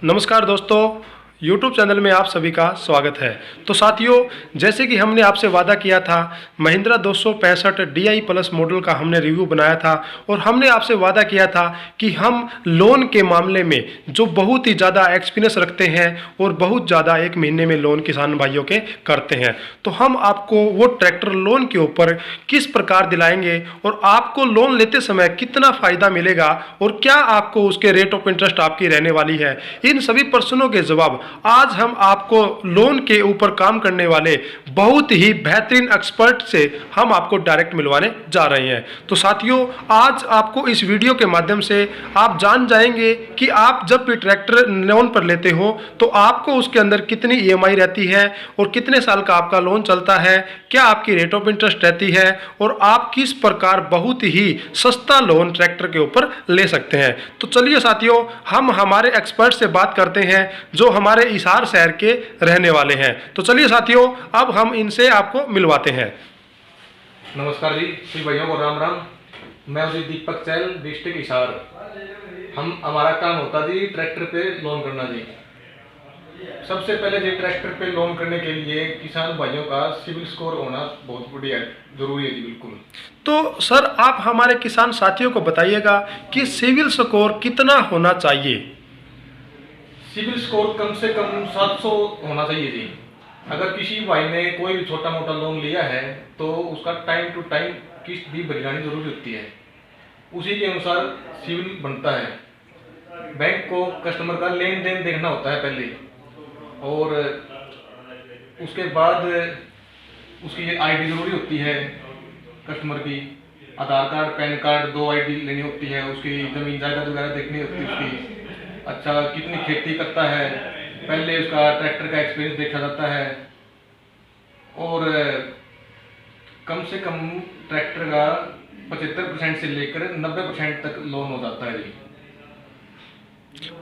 नमस्कार दोस्तों, YouTube channel में आप सभी का स्वागत है। तो साथियों, जैसे कि हमने आपसे वादा किया था, महिंद्रा 265 DI प्लस मॉडल का हमने रिव्यू बनाया था और हमने आपसे वादा किया था कि हम लोन के मामले में जो बहुत ही ज़्यादा एक्सपीरियंस रखते हैं और बहुत ज़्यादा 1 महीने में लोन किसान भाइयों के करते हैं, तो हम आपको वो ट्रैक्टर लोन के ऊपर किस प्रकार दिलाएंगे और आपको लोन लेते समय कितना फ़ायदा मिलेगा और क्या आपको उसके रेट ऑफ इंटरेस्ट आपकी रहने वाली है, इन सभी प्रश्नों के जवाब आज हम आपको लोन के ऊपर काम करने वाले बहुत ही बेहतरीन एक्सपर्ट से हम आपको डायरेक्ट मिलवाने जा रहे हैं। तो साथियों, आज आपको इस वीडियो के माध्यम से आप जान जाएंगे कि आप जब भी ट्रैक्टर लोन पर लेते हो तो आपको उसके अंदर कितनी EMI रहती है और कितने साल का आपका लोन चलता है, क्या आपकी रेट ऑफ इंटरेस्ट रहती है और आप किस प्रकार बहुत ही सस्ता लोन ट्रैक्टर के ऊपर ले सकते हैं। तो चलिए साथियों, हम हमारे एक्सपर्ट से बात करते हैं जो हमारे हिसार शहर के रहने वाले हैं। तो चलिए साथियों, अब हम इनसे आपको मिलवाते हैं। नमस्कार जी, सभी भाइयों को राम राम। मैं हूं जी दीपक चैल, डिस्ट्रिक्ट हिसार। हमारा काम होता जी ट्रैक्टर पे लोन करना जी। सबसे पहले जी ट्रैक्टर पे लोन करने के लिए किसान भाइयों का सिविल स्कोर होना बहुत बढ़िया जरूरी है जी, बिल्कुल। तो सर, आप हमारे किसान साथियों को बताइएगा कि सिविल स्कोर कितना होना चाहिए। सिविल स्कोर कम से कम 700 होना चाहिए जी। अगर किसी भाई ने कोई भी छोटा मोटा लोन लिया है तो उसका टाइम टू टाइम किस्त भी भरनी जरूरी होती है, उसी के अनुसार सिविल बनता है। बैंक को कस्टमर का लेन देन देखना होता है पहले, और उसके बाद उसकी आईडी जरूरी होती है कस्टमर की। आधार कार्ड, पैन कार्ड, 2 आईडी लेनी होती है। उसकी जमीन जायदाद वगैरह देखनी होती है उसकी। अच्छा, कितनी खेती करता है, पहले उसका ट्रैक्टर का एक्सपीरियंस देखा जाता है। और कम से कम ट्रैक्टर का 75% से लेकर 90% तक लोन हो जाता है जी।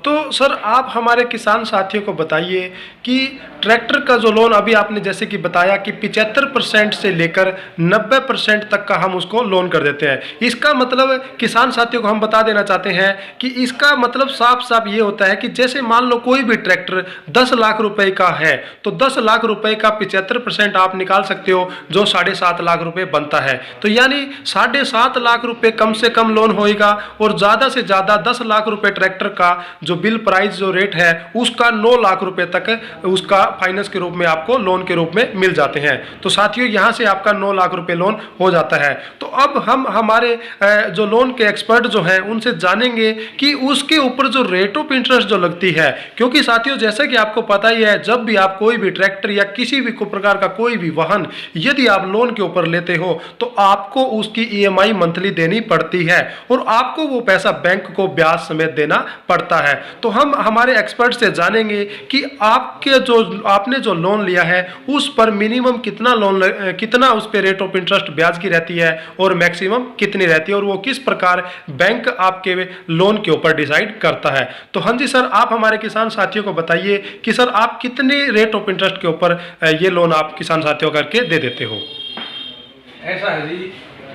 तो सर, आप हमारे किसान साथियों को बताइए कि ट्रैक्टर का जो लोन अभी आपने जैसे कि बताया कि 75% से लेकर 90% तक का हम उसको लोन कर देते हैं। इसका मतलब किसान साथियों को हम बता देना चाहते हैं कि इसका मतलब साफ साफ ये होता है कि जैसे मान लो कोई भी ट्रैक्टर 10 लाख रुपए का है तो 10 लाख रुपए का 75% आप निकाल सकते हो, जो 7.5 लाख रुपए बनता है। तो यानी 7.5 लाख रुपए कम से कम लोन होएगा और ज़्यादा से ज़्यादा 10 लाख रुपए ट्रैक्टर का जो बिल प्राइस जो रेट है उसका 9 लाख रुपए तक उसका फाइनेंस के रूप में आपको लोन के रूप में मिल जाते हैं। तो साथियों, यहां से आपका 9 लाख रुपए लोन हो जाता है। तो अब हम हमारे जो लोन के एक्सपर्ट जो हैं उनसे जानेंगे कि उसके ऊपर जो रेट ऑफ इंटरेस्ट जो लगती है, क्योंकि साथियों जैसा कि आपको पता ही है, जब भी आप कोई भी ट्रैक्टर या किसी भी प्रकार का कोई भी वाहन यदि आप लोन के ऊपर लेते हो तो आपको उसकी EMI मंथली देनी पड़ती है और आपको वो पैसा बैंक को ब्याज समेत देना पड़ता है। तो हम हमारे एक्सपर्ट से जानेंगे कि आपने जो लोन लिया है उस पर मिनिमम कितना उस पर रेट ऑफ इंटरेस्ट ब्याज की रहती है और मैक्सिमम कितनी रहती है और वो किस प्रकार बैंक आपके लोन के ऊपर डिसाइड करता है। तो हाँ जी सर, आप हमारे किसान साथियों को बताइए कि सर आप कितने रेट ऑफ इंटरेस्ट के ऊपर ये लोन आप किसान साथियों करके दे देते हो। ऐसा है जी,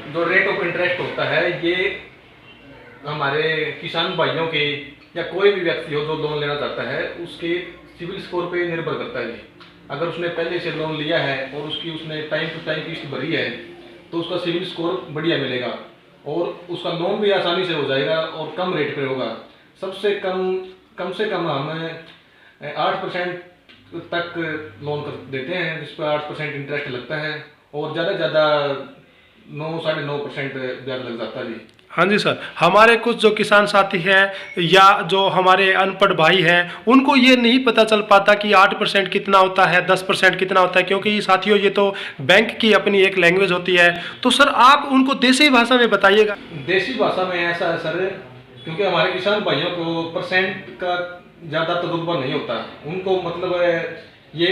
जो रेट ऑफ इंटरेस्ट होता है ये हमारे किसान भाइयों के या कोई भी व्यक्ति हो जो लोन लेना चाहता है उसके सिविल स्कोर पे निर्भर करता है जी। अगर उसने पहले से लोन लिया है और उसने टाइम टू टाइम किस्त भरी है तो उसका सिविल स्कोर बढ़िया मिलेगा और उसका लोन भी आसानी से हो जाएगा और कम रेट पे होगा। सबसे कम से कम हम 8% तक लोन कर देते हैं, जिस पर 8% इंटरेस्ट लगता है और ज़्यादा से ज़्यादा 9-9.5% ब्याज लग जाता है जी। हाँ जी सर, हमारे कुछ जो किसान साथी हैं या जो हमारे अनपढ़ भाई हैं उनको ये नहीं पता चल पाता कि 8% कितना होता है, 10% कितना होता है, क्योंकि साथियों ये तो बैंक की अपनी एक लैंग्वेज होती है। तो सर आप उनको देसी भाषा में बताइएगा। देसी भाषा में ऐसा है सर, क्योंकि हमारे किसान भाइयों को परसेंट का ज़्यादा तजुर्बा नहीं होता, उनको मतलब ये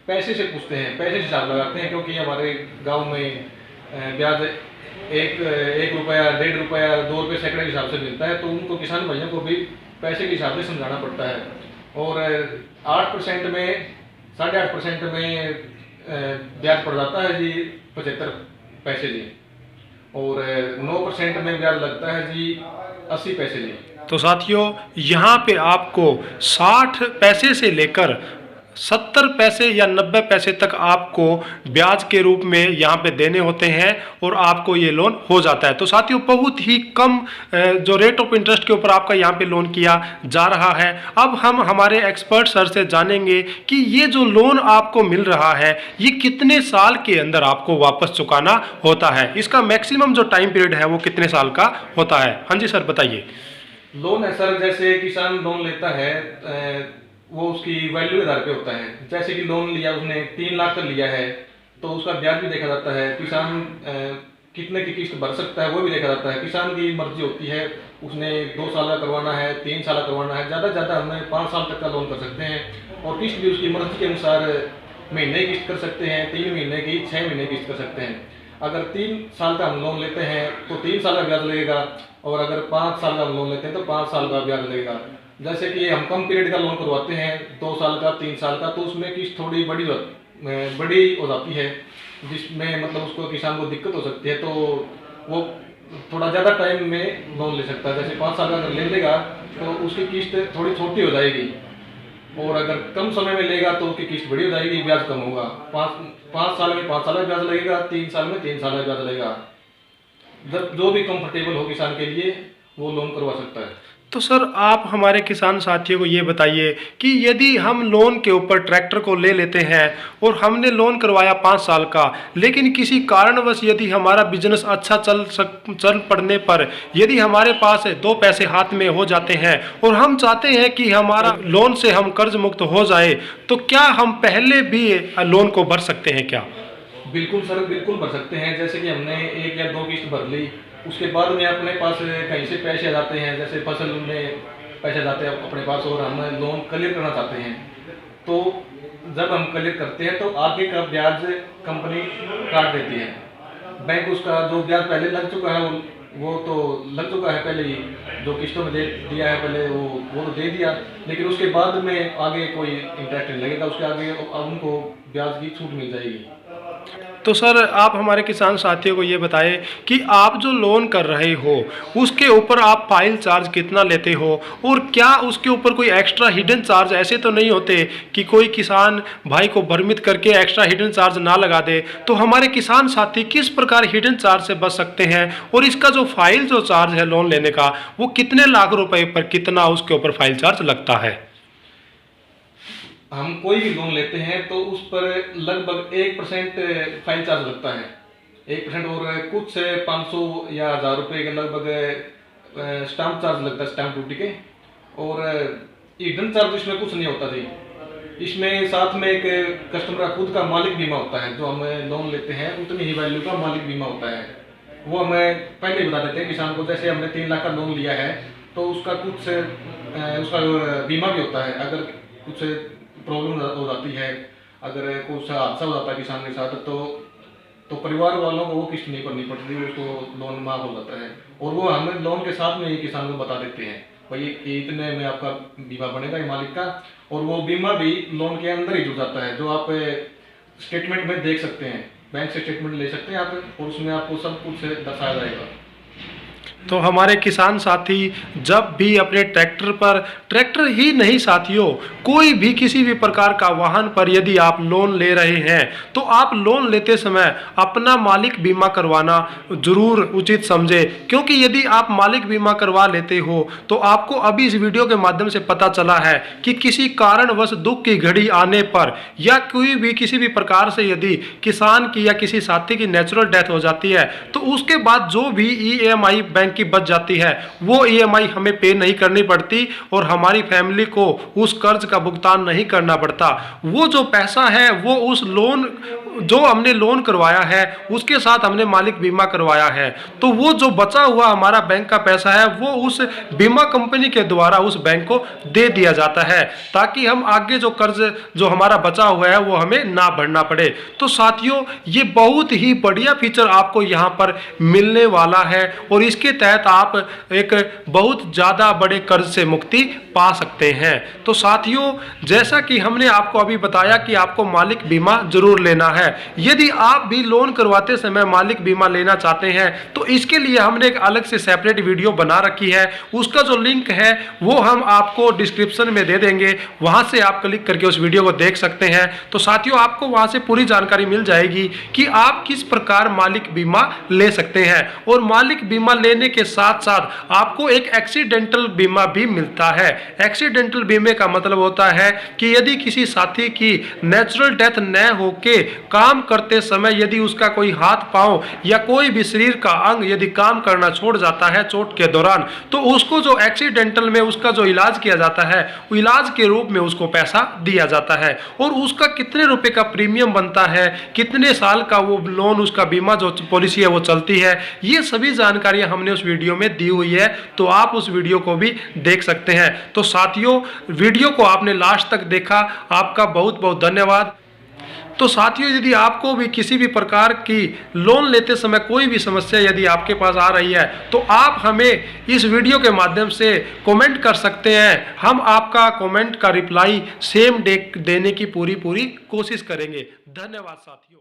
पैसे से पूछते हैं, पैसे से हिसाब लगाते हैं, क्योंकि हमारे गाँव में ब्याज 1 रुपया, 1.5 रुपया, 2 रुपये सैकड़े के हिसाब से मिलता है। तो उनको किसान भाइयों को भी पैसे के हिसाब से समझाना पड़ता है। और 8% में 8.5% में ब्याज पड़ जाता है जी 75 पैसे जी, और 9% में ब्याज लगता है जी 80 पैसे जी। तो साथियों, यहाँ पे आपको 60 पैसे से लेकर 70 पैसे या 90 पैसे तक आपको ब्याज के रूप में यहाँ पे देने होते हैं और आपको ये लोन हो जाता है। तो साथियों, बहुत ही कम जो रेट ऑफ इंटरेस्ट के ऊपर आपका यहाँ पे लोन किया जा रहा है। अब हम हमारे एक्सपर्ट सर से जानेंगे कि ये जो लोन आपको मिल रहा है ये कितने साल के अंदर आपको वापस चुकाना होता है, इसका मैक्सिमम जो टाइम पीरियड है वो कितने साल का होता है। हाँ जी सर, बताइए। लोन है सर, जैसे किसान लोन लेता है वो उसकी वैल्यू के आधार पे होता है। जैसे कि लोन लिया उसने 3 लाख का लिया है तो उसका ब्याज भी देखा जाता है, किसान कितने की किस्त भर सकता है वो भी देखा जाता है। किसान की मर्जी होती है, उसने 2 साल का करवाना है, 3 साल का करवाना है, ज़्यादा से ज़्यादा हमें 5 साल तक का लोन कर सकते हैं। और किस्त भी उसकी मर्जी के अनुसार महीने की किस्त कर सकते हैं, 3 महीने की, 6 महीने की किस्त कर सकते हैं। अगर 3 साल का हम लोन लेते हैं तो 3 साल का ब्याज लगेगा, और अगर 5 साल का हम लोन लेते हैं तो 5 साल का ब्याज लगेगा। जैसे कि हम कम पीरियड का लोन करवाते हैं 2 साल का, 3 साल का, तो उसमें किस्त थोड़ी बड़ी हो जाती है, जिसमें मतलब उसको किसान को दिक्कत हो सकती है। तो वो थोड़ा ज़्यादा टाइम में लोन ले सकता है। जैसे 5 साल का अगर ले लेगा तो उसकी किस्त थोड़ी छोटी हो जाएगी, और अगर कम समय में लेगा तो उसकी किस्त बड़ी हो जाएगी, ब्याज कम होगा। 5 साल में 5 साल का ब्याज लगेगा, 3 साल में 3 साल का ब्याज लगेगा। जब जो भी कंफर्टेबल हो किसान के लिए वो लोन करवा सकता है। तो सर, आप हमारे किसान साथियों को ये बताइए कि यदि हम लोन के ऊपर ट्रैक्टर को ले लेते हैं और हमने लोन करवाया 5 साल का, लेकिन किसी कारणवश यदि हमारा बिजनेस अच्छा चल पड़ने पर यदि हमारे पास 2 पैसे हाथ में हो जाते हैं और हम चाहते हैं कि हमारा लोन से हम कर्ज मुक्त हो जाए, तो क्या हम पहले भी लोन को भर सकते हैं क्या? बिल्कुल सर, बिल्कुल भर सकते हैं। जैसे कि हमने 1 या 2 किस्त भर ली, उसके बाद में अपने पास कहीं से पैसे आ जाते हैं, जैसे फसल में पैसे आ जाते हैं अपने पास, और हम लोन क्लियर करना चाहते हैं, तो जब हम क्लियर करते हैं तो आगे का ब्याज कंपनी काट देती है। बैंक उसका जो ब्याज पहले लग चुका है वो तो लग चुका है पहले ही, जो किस्तों में दे दिया है पहले वो तो दे दिया, लेकिन उसके बाद में आगे कोई इंटरेस्ट नहीं लगेगा, उसके आगे अब उनको ब्याज की छूट मिल जाएगी। तो सर, आप हमारे किसान साथियों को ये बताएं कि आप जो लोन कर रहे हो उसके ऊपर आप फाइल चार्ज कितना लेते हो, और क्या उसके ऊपर कोई एक्स्ट्रा हिडन चार्ज ऐसे तो नहीं होते कि कोई किसान भाई को भ्रमित करके एक्स्ट्रा हिडन चार्ज ना लगा दे? तो हमारे किसान साथी किस प्रकार हिडन चार्ज से बच सकते हैं, और इसका जो फाइल जो चार्ज है लोन लेने का वो कितने लाख रुपए पर कितना उसके ऊपर फाइल चार्ज लगता है? हम कोई भी लोन लेते हैं तो उस पर लगभग 1% फाइन चार्ज लगता है, 1%, और कुछ 500 या 1000 रुपये के लगभग स्टाम्प चार्ज लगता है, स्टाम्प ड्यूटी के। और हिडन चार्ज इसमें कुछ नहीं होता जी। इसमें साथ में एक कस्टमर का खुद का मालिक बीमा होता है, जो हम लोन लेते हैं उतनी ही वैल्यू का मालिक बीमा होता है, वो हमें पहले ही बता देते हैं किसान को। जैसे हमने 3 लाख का लोन लिया है तो उसका कुछ उसका बीमा भी होता है। अगर कुछ प्रॉब्लम हो जाती है, अगर कुछ हादसा हो जाता है किसान के साथ, तो परिवार वालों को वो किस्त नहीं भरनी पड़ती, उसको लोन माफ हो जाता है। और वो हमें लोन के साथ में ही किसान को बता देते हैं भाई इतने में आपका बीमा बनेगा मालिक का, और वो बीमा भी लोन के अंदर ही जुड़ जाता है, जो आप स्टेटमेंट में देख सकते हैं, बैंक से स्टेटमेंट ले सकते हैं आप, और उसमें आपको सब कुछ दर्शाया जाएगा। तो हमारे किसान साथी जब भी अपने ट्रैक्टर ही नहीं साथियों, कोई भी किसी भी प्रकार का वाहन पर यदि आप लोन ले रहे हैं तो आप लोन लेते समय अपना मालिक बीमा करवाना जरूर उचित समझे, क्योंकि यदि आप मालिक बीमा करवा लेते हो तो आपको अभी इस वीडियो के माध्यम से पता चला है कि किसी कारणवश दुख की घड़ी आने पर या कोई भी किसी भी प्रकार से यदि किसान की या किसी साथी की नेचुरल डेथ हो जाती है तो उसके बाद जो भी EMI बैंक की बच जाती है वो EMI हमें पे नहीं करनी पड़ती और हमारी फैमिली को उस कर्ज का भुगतान नहीं करना पड़ता। वो जो पैसा है वो उस लोन जो हमने लोन करवाया है उसके साथ हमने मालिक बीमा करवाया है, तो वो जो बचा हुआ हमारा बैंक का पैसा है वो उस बीमा कंपनी के द्वारा उस बैंक को दे दिया जाता है, ताकि हम आगे जो कर्ज जो हमारा बचा हुआ है वो हमें ना भरना पड़े। तो साथियों, ये बहुत ही बढ़िया फीचर आपको यहाँ पर मिलने वाला है और इसके तहत आप एक बहुत ज़्यादा बड़े कर्ज से मुक्ति पा सकते हैं। तो साथियों, जैसा कि हमने आपको अभी बताया कि आपको मालिक बीमा जरूर लेना है, यदि आप भी लोन करवाते समय मालिक बीमा लेना चाहते हैं तो इसके लिए हमने एक अलग से सेपरेट वीडियो बना रखी है, उसका जो लिंक है वो हम आपको डिस्क्रिप्शन में दे देंगे, वहां से आप क्लिक करके उस वीडियो को देख सकते हैं। तो साथियों आपको वहां से पूरी जानकारी मिल जाएगी कि आप किस प्रकार मालिक बीमा ले सकते हैं। और मालिक बीमा लेने के साथ साथ आपको एक एक्सीडेंटल बीमा भी मिलता है। एक्सीडेंटल बीमे का मतलब होता है कि यदि किसी साथी की नेचुरल डेथ न होके काम करते समय यदि उसका कोई हाथ पांव या कोई भी शरीर का अंग यदि काम करना छोड़ जाता है चोट के दौरान, तो उसको जो एक्सीडेंटल में उसका जो इलाज किया जाता है वो इलाज के रूप में उसको पैसा दिया जाता है। और उसका कितने रुपए का प्रीमियम बनता है, कितने साल का वो लोन उसका बीमा जो पॉलिसी है वो चलती है, ये सभी जानकारियां हमने उस वीडियो में दी हुई है, तो आप उस वीडियो को भी देख सकते हैं। तो साथियों वीडियो को आपने लास्ट तक देखा, आपका बहुत बहुत धन्यवाद। तो साथियों यदि आपको भी किसी भी प्रकार की लोन लेते समय कोई भी समस्या यदि आपके पास आ रही है तो आप हमें इस वीडियो के माध्यम से कमेंट कर सकते हैं। हम आपका कमेंट का रिप्लाई सेम डे देने की पूरी कोशिश करेंगे। धन्यवाद साथियों।